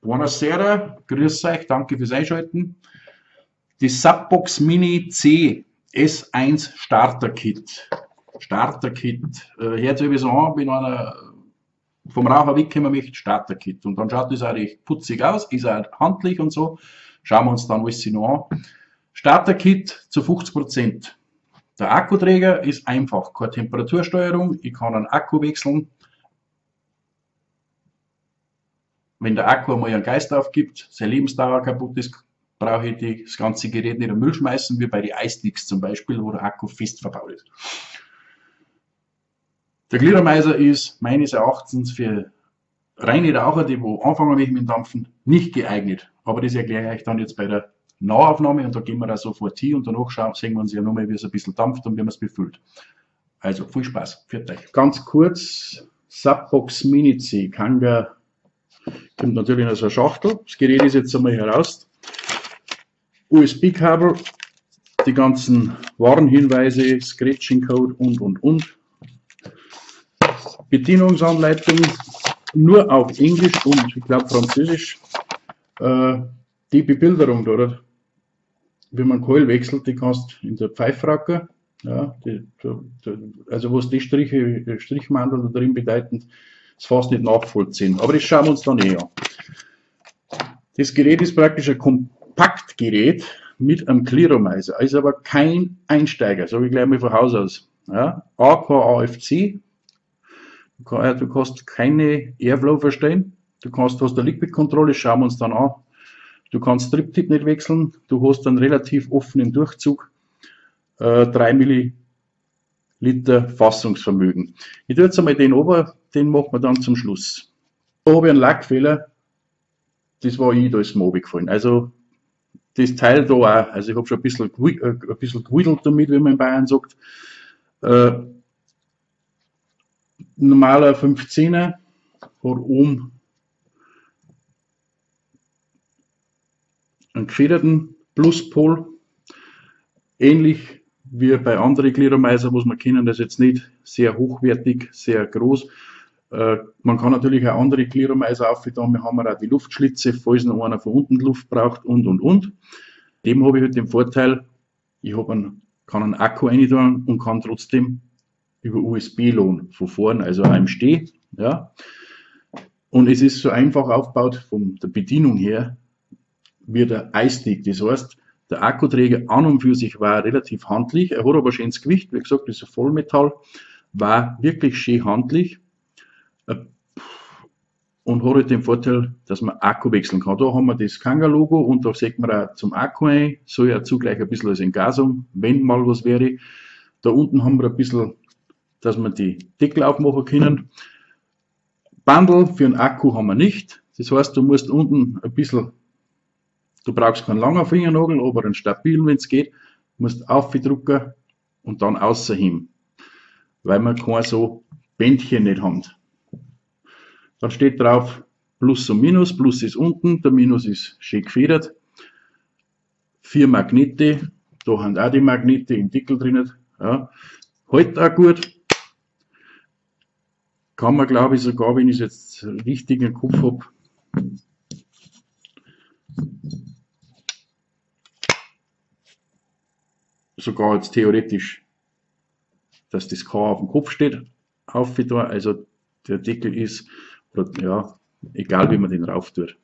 Buonasera, grüß euch, danke fürs Einschalten. Die Subbox Mini C S1 Starter Kit. Starter Kit. Hört sich so an, wenn einer vom Raucher wegkommen möchte, Starter Kit. Und dann schaut das auch recht putzig aus, ist auch handlich und so. Schauen wir uns dann alles noch an. Starter Kit zu 50%. Der Akkuträger ist einfach, keine Temperatursteuerung, ich kann einen Akku wechseln. Wenn der Akku einmal einen Geist aufgibt, seine Lebensdauer kaputt ist, brauche ich das ganze Gerät nicht in den Müll schmeißen, wie bei den iSticks zum Beispiel, wo der Akku fest verbaut ist. Der Gliedermeiser ist meines Erachtens für reine Raucher, die wo anfangen mit dem Dampfen, nicht geeignet. Aber das erkläre ich euch dann jetzt bei der Nahaufnahme und da gehen wir da sofort hin und danach sehen wir uns ja nochmal, wie es ein bisschen dampft und wie man es befüllt. Also viel Spaß, für euch. Ganz kurz, Subbox Mini C, Kanga, kommt natürlich aus einer Schachtel. Das Gerät ist jetzt einmal heraus. USB-Kabel, die ganzen Warnhinweise, Scratching-Code und. Bedienungsanleitung nur auf Englisch und ich glaube Französisch. Die Bebilderung, oder? Wenn man Coil wechselt, die kannst du in der Pfeifracke, ja, also was die Strichmantel da drin bedeuten, ist fast nicht nachvollziehen. Aber das schauen wir uns dann an. Das Gerät ist praktisch ein Kompaktgerät mit einem Clearomizer, ist aber kein Einsteiger, sage ich gleich mal von Haus aus. Ja, AKAFC, du kannst keine Airflow verstehen, hast eine Liquid-Kontrolle, schauen wir uns dann an. Du kannst Strip-Tip nicht wechseln, du hast einen relativ offenen Durchzug, 3 Milliliter Fassungsvermögen. Ich tue jetzt einmal den ober, den machen wir dann zum Schluss. Da habe ich einen Lackfehler, das war da ist mir runtergefallen. Also das Teil da auch, also ich habe schon ein bisschen gewidelt damit, wie man in Bayern sagt. Normaler 15er hat oben einen gefederten Pluspol, ähnlich wie bei anderen Gliedermeiser, muss man kennen, das ist jetzt nicht sehr hochwertig, sehr groß. Man kann natürlich auch andere Gliedermeiser aufgetan, wir haben auch die Luftschlitze, falls noch einer von unten Luft braucht und. Dem habe ich halt den Vorteil, ich kann einen Akku rein tun und kann trotzdem über USB laden, von vorne, also auch im Steh. Ja. Und es ist so einfach aufgebaut von der Bedienung her, wie der iStick. Das heißt, der Akkuträger an und für sich war relativ handlich, er hat aber schönes Gewicht, wie gesagt, das ist ein Vollmetall, war wirklich schön handlich und hat halt den Vorteil, dass man Akku wechseln kann. Da haben wir das Kanga-Logo und da sieht man auch zum Akku ein, soll ja zugleich ein bisschen als Entgasung, wenn mal was wäre. Da unten haben wir ein bisschen, dass wir die Deckel aufmachen können. Bundle für einen Akku haben wir nicht, das heißt, du musst unten ein bisschen. Du brauchst keinen langen Fingernagel, aber einen stabilen, wenn es geht. Du musst aufdrücken und dann außerhin, weil wir kein so Bändchen nicht haben. Dann steht drauf Plus und Minus. Plus ist unten, der Minus ist schön gefedert. 4 Magnete, da haben auch die Magnete im Deckel drin. Ja. Hält auch gut. Kann man, glaube ich, sogar, wenn ich es jetzt richtig im Kopf habe, sogar jetzt theoretisch, dass das K auf dem Kopf steht, aufgetan, also der Deckel ist, oder, ja, egal wie man den rauf tut,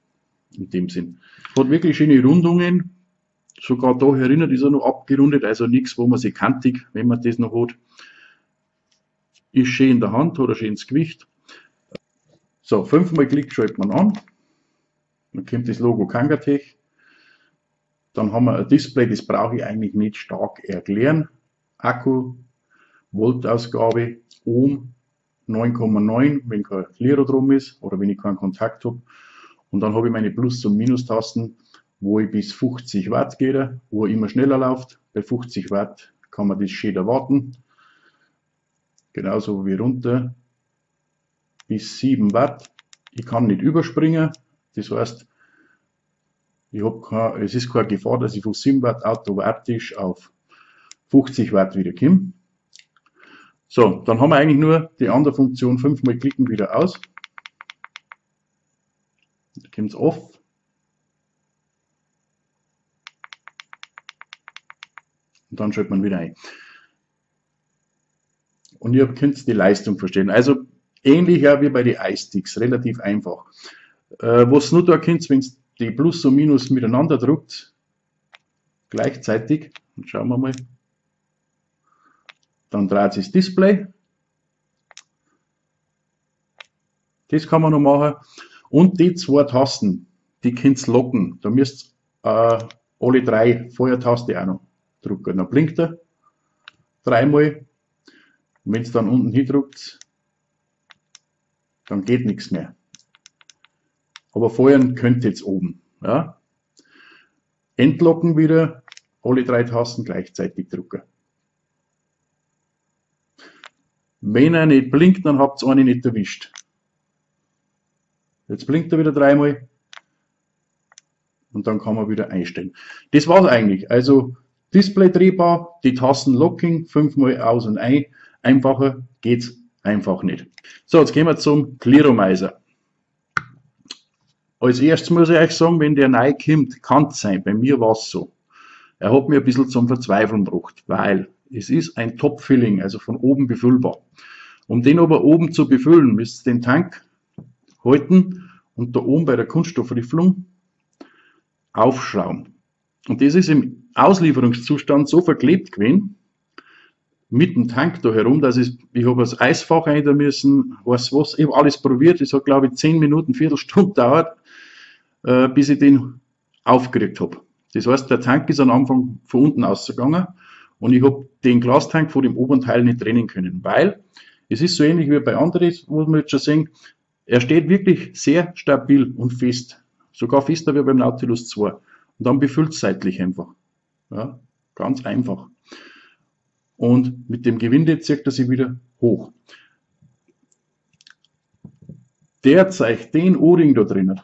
in dem Sinn. Hat wirklich schöne Rundungen, sogar da erinnert ist er noch abgerundet, also nichts, wo man sich kantig, wenn man das noch hat. Ist schön in der Hand, hat ein schönes Gewicht. So, 5-mal Klick schaltet man an, dann kommt das Logo Kangatech. Dann haben wir ein Display, das brauche ich eigentlich nicht stark erklären. Akku, Voltausgabe, Ohm 9,9, wenn kein Liro drum ist oder wenn ich keinen Kontakt habe. Und dann habe ich meine Plus- und Minustasten, wo ich bis 50 Watt gehe, wo er immer schneller läuft. Bei 50 Watt kann man das schön erwarten. Genauso wie runter bis 7 Watt. Ich kann nicht überspringen, das heißt, es ist keine Gefahr, dass ich von 7 Watt automatisch auf 50 Watt wieder komme. So, dann haben wir eigentlich nur die andere Funktion 5-mal klicken wieder aus. kommt es off. Und dann schaltet man wieder ein. Und ihr könnt die Leistung verstehen. Also ähnlich wie bei den iSticks, relativ einfach. Was nur da könnt, wenn ihr die Plus und Minus miteinander druckt, gleichzeitig, und schauen wir mal, dann dreht sich das Display. Das kann man noch machen. Und die zwei Tasten, die könnt ihr locken. Da müsst ihr alle drei Feuertaste auch noch drücken. Dann blinkt er dreimal. Und wenn es dann unten hindrückt, dann geht nichts mehr. Aber feuern könnt ihr jetzt oben. Ja? Entlocken wieder, alle drei Tasten gleichzeitig drücken. Wenn er nicht blinkt, dann habt ihr eine nicht erwischt. Jetzt blinkt er wieder dreimal und dann kann man wieder einstellen. Das war's eigentlich. Also Display drehbar, die Tasten Locking, 5-mal aus und ein. Einfacher geht's einfach nicht. So, jetzt gehen wir zum Clearomizer. Als erstes muss ich euch sagen, wenn der neu kommt, kann es sein, bei mir war es so. Er hat mir ein bisschen zum Verzweifeln gebracht, weil es ist ein Top-Filling, also von oben befüllbar. Um den aber oben zu befüllen, müsst ihr den Tank halten und da oben bei der Kunststoffriffelung aufschrauben. Und das ist im Auslieferungszustand so verklebt gewesen, mit dem Tank da herum, dass ich habe das Eisfach rein müssen, weiß was, ich habe alles probiert, es hat glaube ich 10 Minuten, Viertelstunde dauert, bis ich den aufgeregt habe. Das heißt, der Tank ist am Anfang von unten ausgegangen und ich habe den Glastank von dem oberen Teil nicht trennen können, weil es ist so ähnlich wie bei anderen, wo wir jetzt schon sehen, er steht wirklich sehr stabil und fest, sogar fester wie beim Nautilus 2 und dann befüllt es seitlich einfach. Ja, ganz einfach. Und mit dem Gewinde zieht er sich wieder hoch. Der zeigt den O-Ring da drinnen.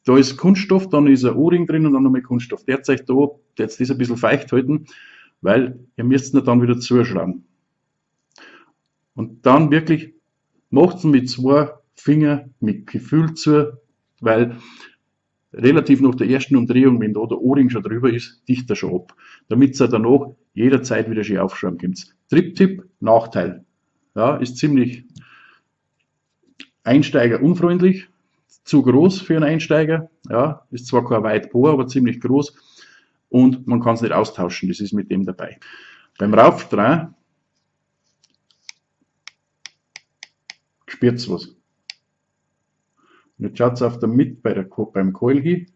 Da ist Kunststoff, dann ist ein O-Ring drin und dann nochmal Kunststoff. Der zeigt da, jetzt ist ein bisschen feucht halten, weil ihr müsst ihn dann wieder zuschrauben. Und dann wirklich macht es mit 2 Fingern mit Gefühl zu, weil relativ nach der ersten Umdrehung, wenn da der O-Ring schon drüber ist, dicht er schon ab. Damit ihr danach jederzeit wieder schön aufschrauben könnt. Tripptipp, Nachteil. Ja, ist ziemlich einsteigerunfreundlich, zu groß für einen Einsteiger. Ja, ist zwar kein Weitbohr, aber ziemlich groß und man kann es nicht austauschen, das ist mit dem dabei. Beim Raufdrehen spürt es was. Und jetzt schaut es auf der Mitte beim Coil hin,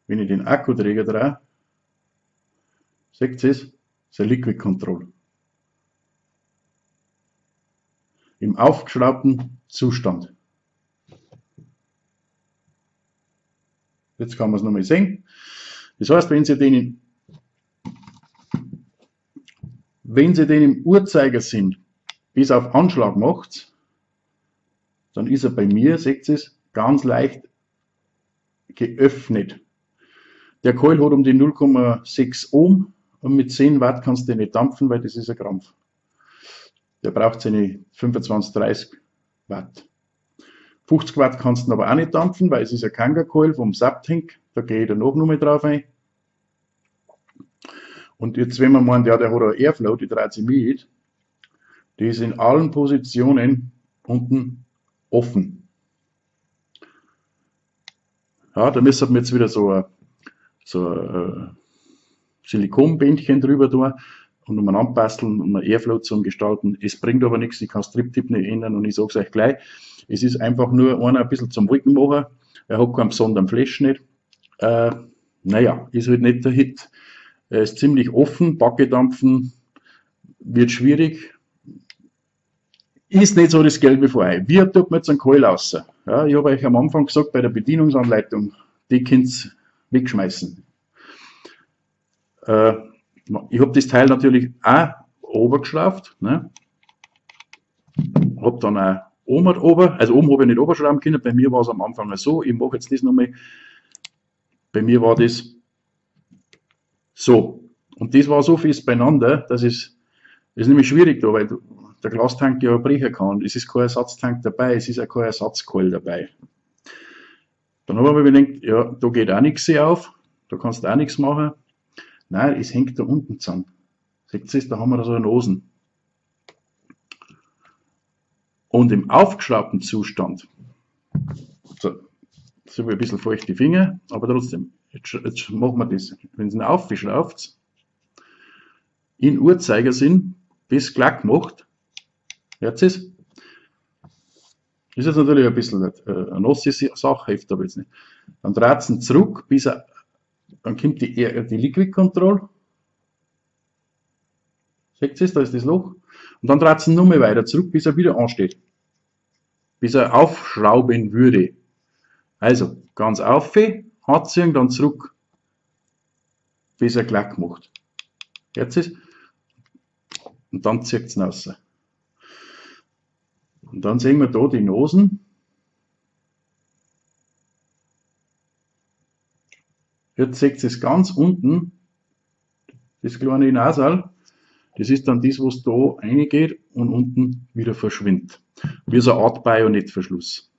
wenn ich den Akkuträger drehe, seht ihr es, ist ein Liquid Control. Im aufgeschraubten Zustand. Jetzt kann man es nochmal sehen. Das heißt, wenn Sie den im Uhrzeigersinn bis auf Anschlag macht, dann ist er bei mir, seht ihr es, ganz leicht geöffnet. Der Coil hat um die 0,6 Ohm und mit 10 Watt kannst du den nicht dampfen, weil das ist ein Krampf. Der braucht seine 25, 30 Watt. 50 Watt kannst du aber auch nicht dampfen, weil es ist ein Kanga-Coil vom Subtank, da gehe ich danach nochmal drauf ein. Und jetzt, wenn man meint, ja, der hat eine Airflow, die dreht sich mit, die ist in allen Positionen unten offen. Ja, da müssen wir jetzt wieder so ein Silikonbändchen drüber tun und um anpasteln, um eine Airflow zu gestalten. Es bringt aber nichts, ich kann das Triptip nicht ändern und ich sage es euch gleich, es ist einfach nur einer ein bisschen zum Wolken machen, er hat keinen besonderen Flash nicht. Naja, ist halt nicht der Hit. Er ist ziemlich offen, Backedampfen wird schwierig. Ist nicht so das Gelbe vor Ei. Wie tut man jetzt einen Coil raus? Ja, ich habe euch am Anfang gesagt, bei der Bedienungsanleitung, die könnt ihr wegschmeißen. Ich habe das Teil natürlich auch obergeschraubt. Ne? Habe dann auch oben, also oben habe ich nicht oberschrauben können, bei mir war es am Anfang so, ich mache jetzt das nochmal, bei mir war das so. Und das war so fest beieinander, dass es ist nämlich schwierig da, weil der Glastank ja brechen kann. Es ist kein Ersatztank dabei, es ist auch kein Ersatzcoil dabei. Dann habe ich mir gedacht, ja, da geht auch nichts auf, da kannst du auch nichts machen. Nein, es hängt da unten zusammen. Seht ihr, da haben wir da so eine Nosen. Und im aufgeschraubten Zustand, so, jetzt habe ich ein bisschen feuchte Finger, aber trotzdem, jetzt machen wir das. Wenn ihr ihn aufschraubt, in Uhrzeigersinn bis glatt macht, hört ihr es? Das ist jetzt natürlich ein bisschen eine nasse Sache, hilft aber jetzt nicht. Dann dreht es ihn zurück, bis er, dann kommt die Liquid Control. Seht ihr es, da ist das Loch. Und dann dreht es ihn nochmal weiter zurück, bis er wieder ansteht. Bis er aufschrauben würde. Also, ganz auf, anziehen, dann zurück, bis er glatt macht. Hört ihr es? Und dann zieht es ihn raus. Und dann sehen wir da die Nosen. Jetzt seht ihr es ganz unten, das kleine Nasal. Das ist dann das, was da reingeht und unten wieder verschwindet. Wie so eine Art Bajonettverschluss.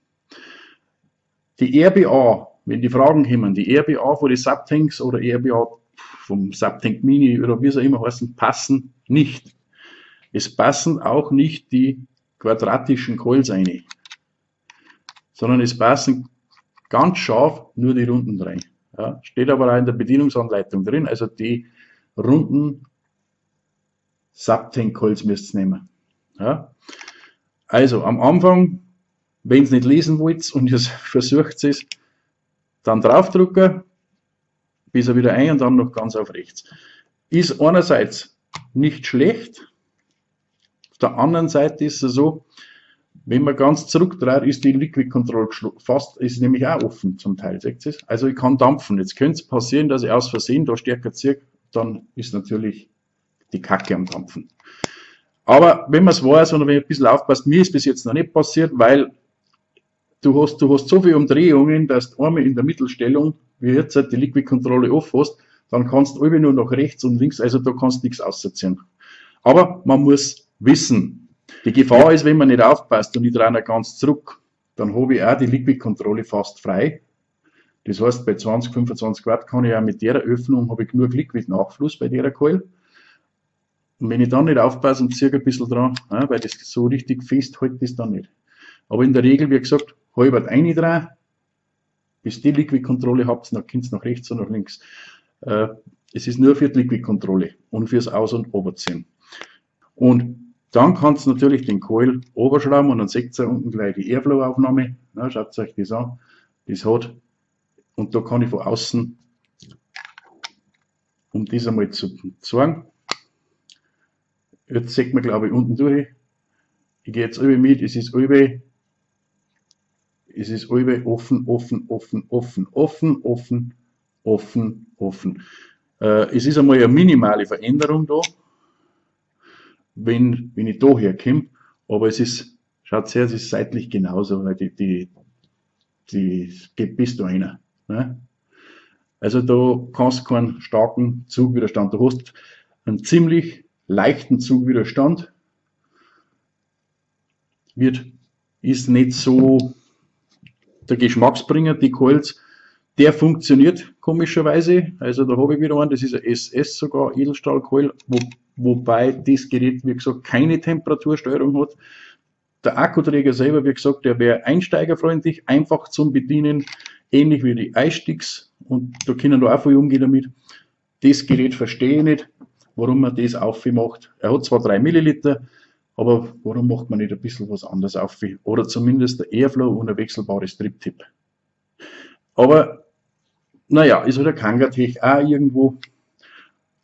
Die RBA, wenn die Fragen kommen, die RBA von den Subtanks oder RBA vom Subtank Mini oder wie es auch immer heißen, passen nicht. Es passen auch nicht die quadratischen Coils rein, sondern es passen ganz scharf nur die Runden rein. Ja, steht aber auch in der Bedienungsanleitung drin, also die runden Subtank Coils müsst ihr nehmen. Ja. Also am Anfang, wenn ihr es nicht lesen wollt und ihr versucht es, dann draufdrücken, bis er wieder ein und dann noch ganz auf rechts. Ist einerseits nicht schlecht, auf der anderen Seite ist es so, wenn man ganz zurückdreht, ist die Liquid Control fast, ist nämlich auch offen zum Teil, seht ihr es? Also ich kann dampfen. Jetzt könnte es passieren, dass ich aus Versehen da stärker ziehe, dann ist natürlich die Kacke am Dampfen. Aber wenn man es weiß und wenn man ein bisschen aufpasst, mir ist bis jetzt noch nicht passiert, weil du hast so viele Umdrehungen, dass du einmal in der Mittelstellung, wie jetzt die Liquid Control off hast, dann kannst du nur nach rechts und links, also da kannst du nichts ausziehen. Aber man muss wissen, die Gefahr ist, wenn man nicht aufpasst und ich drehe ganz zurück, dann habe ich auch die Liquid Control fast frei. Das heißt, bei 20, 25 Watt kann ich auch mit der Öffnung, habe ich genug Liquid Nachfluss bei der Coil. Und wenn ich dann nicht aufpasse und ziehe ein bisschen dran, weil das so richtig fest hält das dann nicht. Aber in der Regel, wie gesagt, halbert reindrehen, bis die Liquid Control habt, dann könnt ihr nach rechts und nach links. Es ist nur für die Liquid Control und fürs Aus- und Oberziehen. Und dann kannst du natürlich den Coil oberschrauben und dann seht ihr unten gleich die Airflow-Aufnahme. Schaut euch das an. Das hat, und da kann ich von außen, um das einmal zu zeigen, jetzt sieht man glaube ich unten durch. Ich gehe jetzt über mit, es ist offen, offen, offen, offen, offen, offen, offen, offen, offen. Es ist einmal eine minimale Veränderung da, wenn ich da herkomme, aber es ist, schaut her, es ist seitlich genauso, weil die geht bis da rein. Ne? Also da kannst du keinen starken Zugwiderstand, du hast einen ziemlich leichten Zugwiderstand, ist nicht so der Geschmacksbringer, die Coils, der funktioniert komischerweise, also da habe ich wieder einen, das ist ein SS sogar, Edelstahl-Coil, wobei das Gerät, wie gesagt, keine Temperatursteuerung hat. Der Akkuträger selber, wie gesagt, der wäre einsteigerfreundlich, einfach zum Bedienen, ähnlich wie die iSticks und da können wir auch viel umgehen damit. Das Gerät verstehe ich nicht, warum man das aufmacht. Er hat zwar 3 Milliliter, aber warum macht man nicht ein bisschen was anderes auf? Oder zumindest der Airflow und ein wechselbares Strip-Tip. Aber, naja, ist halt ein Kangatech auch irgendwo.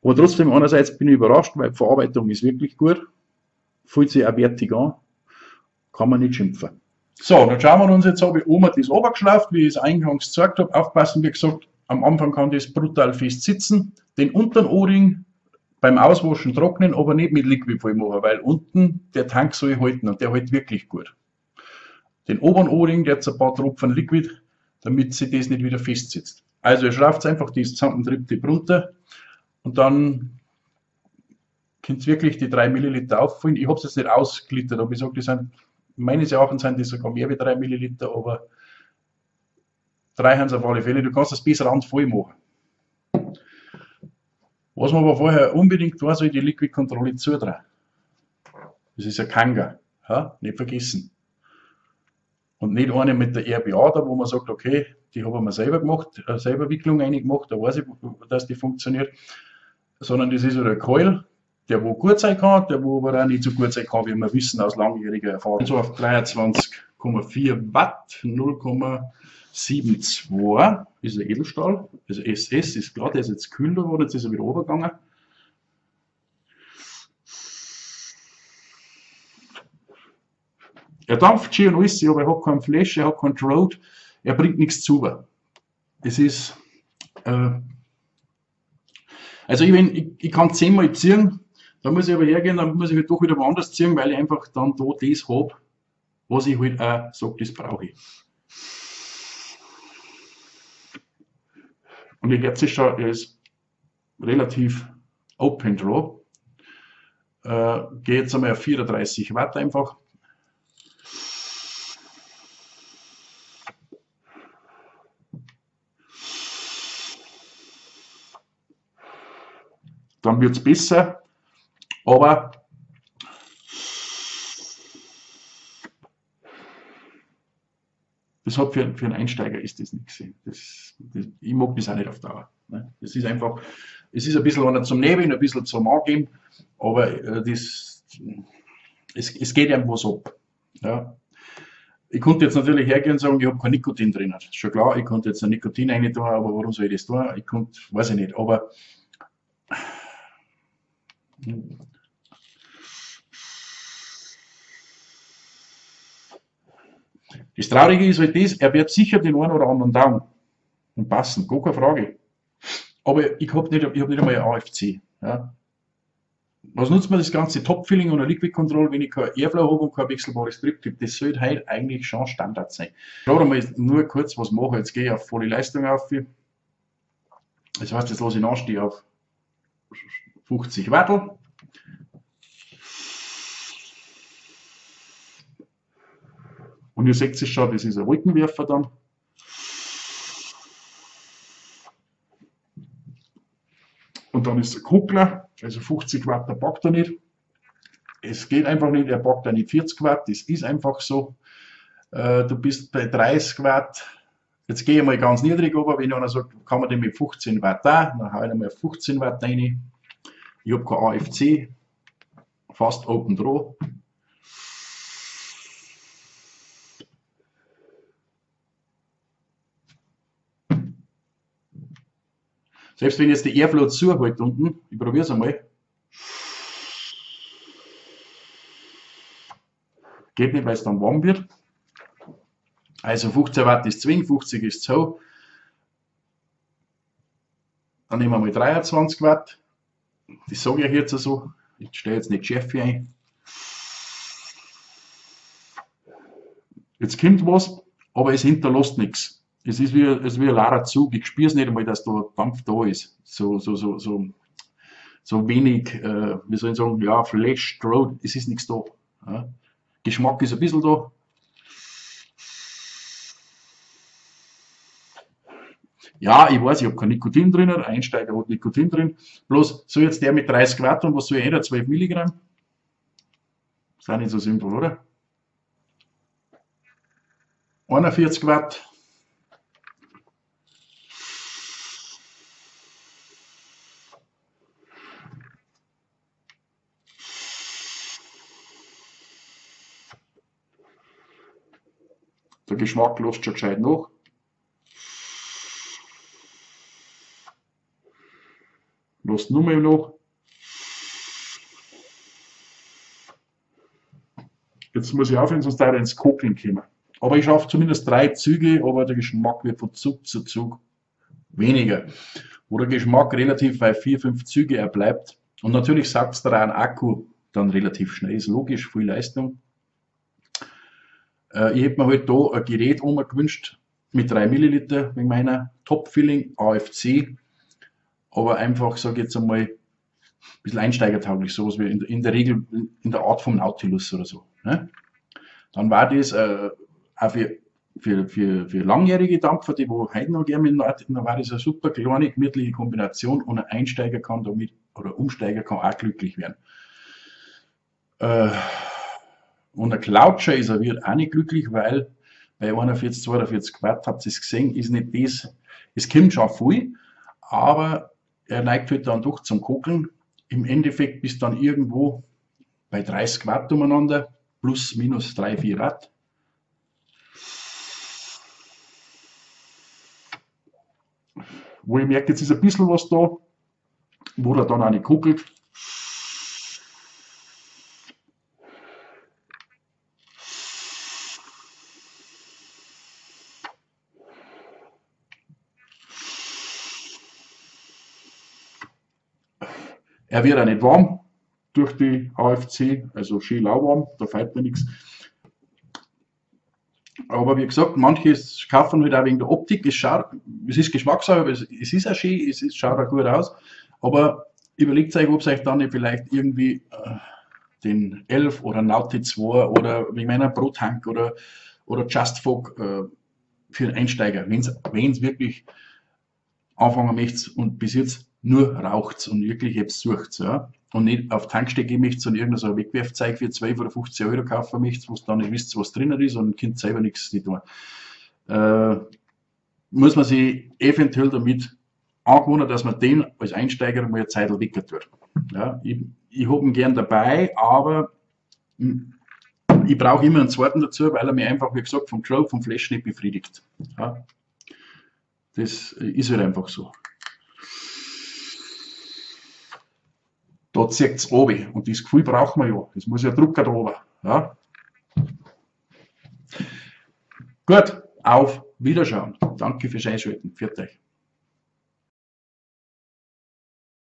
Aber trotzdem, einerseits bin ich überrascht, weil die Verarbeitung ist wirklich gut. Fühlt sich auch wertig an. Kann man nicht schimpfen. So, dann schauen wir uns jetzt an, wie oben das runtergeschleift, wie ich es eingangs gesagt habe. Aufpassen, wie gesagt, am Anfang kann das brutal fest sitzen. Den unteren O-Ring beim Auswaschen trocknen, aber nicht mit Liquid voll machen, weil unten der Tank soll halten und der hält wirklich gut. Den oberen O-Ring, der hat ein paar Tropfen Liquid, damit sich das nicht wieder festsitzt. Also ihr schraubt einfach das Zampentriebtipp runter und dann könnt ihr wirklich die 3 Milliliter auffüllen. Ich habe es jetzt nicht ausglittert, aber ich sage, die sind, meines Erachtens sind die sogar mehr wie 3 Milliliter, aber 3 haben es auf alle Fälle. Du kannst das bis randvoll machen. Was man aber vorher unbedingt tun soll, die Liquidkontrolle zudrehen. Das ist ein Kanga. Ja? Nicht vergessen. Und nicht eine mit der RBA, da wo man sagt, okay, die haben wir selber gemacht, selber Wicklung reingemacht, da weiß ich, dass die funktioniert. Sondern das ist ein Coil, der wo gut sein kann, der wo aber auch nicht so gut sein kann, wie wir wissen aus langjähriger Erfahrung. So auf 23,4 Watt, 0,72 ist ein Edelstahl, also SS ist klar, der ist jetzt kühl geworden, jetzt ist er wieder runtergegangen. Er dampft schön und alles, aber er hat keinen Flash, er hat keinen Throat, er bringt nichts zu. Es ist, also ich kann 10-mal ziehen, dann muss ich aber hergehen, dann muss ich halt doch wieder woanders ziehen, weil ich einfach dann da das habe, was ich halt auch sage, das brauche ich. Und ihr hört es schon, er ist relativ Open Draw. Gehe jetzt einmal auf 34 Watt einfach. Dann wird es besser, aber das hat für einen Einsteiger ist das nichts. Ich mag das auch nicht auf Dauer. Ne? Das ist einfach, es ist ein bisschen einer zum Nebeln, ein bisschen zum Angeben, aber es geht einem was ab. Ja? Ich konnte jetzt natürlich hergehen und sagen, ich habe kein Nikotin drin. Das ist schon klar, ich konnte jetzt ein Nikotin rein tun, aber warum soll ich das tun? Ich konnte, weiß ich nicht, aber das Traurige ist halt das, er wird sicher den einen oder anderen Daumen und passen, gar keine Frage. Aber ich habe nicht einmal ein AFC. Ja. Was nutzt mir das ganze Top-Filling und eine Liquid-Control, wenn ich kein Airflow habe und kein wechselbares Drücktyp? Das sollte heute eigentlich schon Standard sein. Gerade mal nur kurz was machen, jetzt gehe ich auf volle Leistung auf. Das heißt, jetzt lasse ich nachstehen auf 50 Wattel. Und ihr seht es schon, das ist ein Wolkenwerfer dann. Und dann ist der Kuppler, also 50 Watt, der packt er nicht. Es geht einfach nicht, er packt auch nicht 40 Watt, das ist einfach so. Du bist bei 30 Watt. Jetzt gehe ich mal ganz niedrig, aber wenn einer sagt, kann man den mit 15 Watt da, dann haue ich mal 15 Watt rein. Ich habe kein AFC, fast Open Draw. Selbst wenn jetzt die Airflow zuhält unten, ich probiere es einmal. Geht nicht, weil es dann warm wird. Also 15 Watt ist zwing, 50 ist so. Dann nehmen wir mal 23 Watt. Das sage ich jetzt so. Ich stelle jetzt nicht Schärfe ein. Jetzt kommt was, aber es hinterlässt nichts. Es ist wie ein leerer Zug. Ich spüre es nicht einmal, dass da Dampf da ist. So wenig, wie soll ich sagen, ja, Flash, Throat, es ist nichts da. Ja. Geschmack ist ein bisschen da. Ja, ich weiß, ich habe kein Nikotin drin, ein Einsteiger hat Nikotin drin. Bloß so jetzt der mit 30 Watt und was soll jeder? 12 Milligramm? Ist auch nicht so simpel, oder? 41 Watt. Der Geschmack lässt schon gescheit nach. Lässt nur mal nach. Jetzt muss ich aufhören, sonst darf ich ins Kokeln kommen. Aber ich schaffe zumindest 3 Züge, aber der Geschmack wird von Zug zu Zug weniger. Wo der Geschmack relativ bei 4-5 Züge erbleibt. Und natürlich sagt es da ein Akku dann relativ schnell. Ist logisch, viel Leistung. Ich hätte mir halt da ein Gerät gewünscht mit 3 Milliliter wegen meiner Top-Filling AFC, aber einfach, sage ich jetzt einmal, ein bisschen einsteigertauglich, sowas wie in der Regel in der Art vom Nautilus oder so. Ne? Dann war das auch für für langjährige Dampfer, die wo heute noch gerne mit Leuten, dann war das eine super kleine, gemütliche Kombination und ein Einsteiger kann damit, oder Umsteiger kann auch glücklich werden. Und ein Cloud Chaser wird auch nicht glücklich, weil bei 41, 42 Watt, habt ihr es gesehen, ist nicht das, es kommt schon viel, aber er neigt halt dann doch zum Kokeln. Im Endeffekt bist dann irgendwo bei 30 Watt umeinander, plus minus 3, 4 Watt. Wo ich merke, jetzt ist ein bisschen was da, wo er dann auch nicht kokelt. Er wird auch nicht warm durch die AFC, also schön lauwarm, da fällt mir nichts. Aber wie gesagt, manche kaufen halt auch wegen der Optik. Es ist Geschmackssache, aber es ist auch schön, schaut auch gut aus. Aber überlegt euch, ob es euch dann nicht vielleicht irgendwie den 11 oder Nauti 2 oder wegen meiner Brothank oder Just Fog für einen Einsteiger, wenn es wirklich anfangen möchtet und bis jetzt nur raucht und wirklich etwas sucht, ja, und nicht auf Tankstelle möchtet und irgendein so Wegwerfzeug für 12 oder 15 Euro kaufen möchtet, wo ihr dann nicht wisst, was drinnen ist und könnt selber nichts tun. Muss man sich eventuell damit angewöhnen, dass man den als Einsteiger mal eine Zeit wecker tut. Ja, ich habe ihn gern dabei, aber ich brauche immer einen zweiten dazu, weil er mir einfach, wie gesagt, vom Grow, vom Flash nicht befriedigt. Ja, das ist halt einfach so. Da zieht es oben und das Gefühl braucht man ja. Das muss ja drucken da oben. Ja. Gut, auf Wiederschauen. Danke fürs Einschalten. Pfiat euch.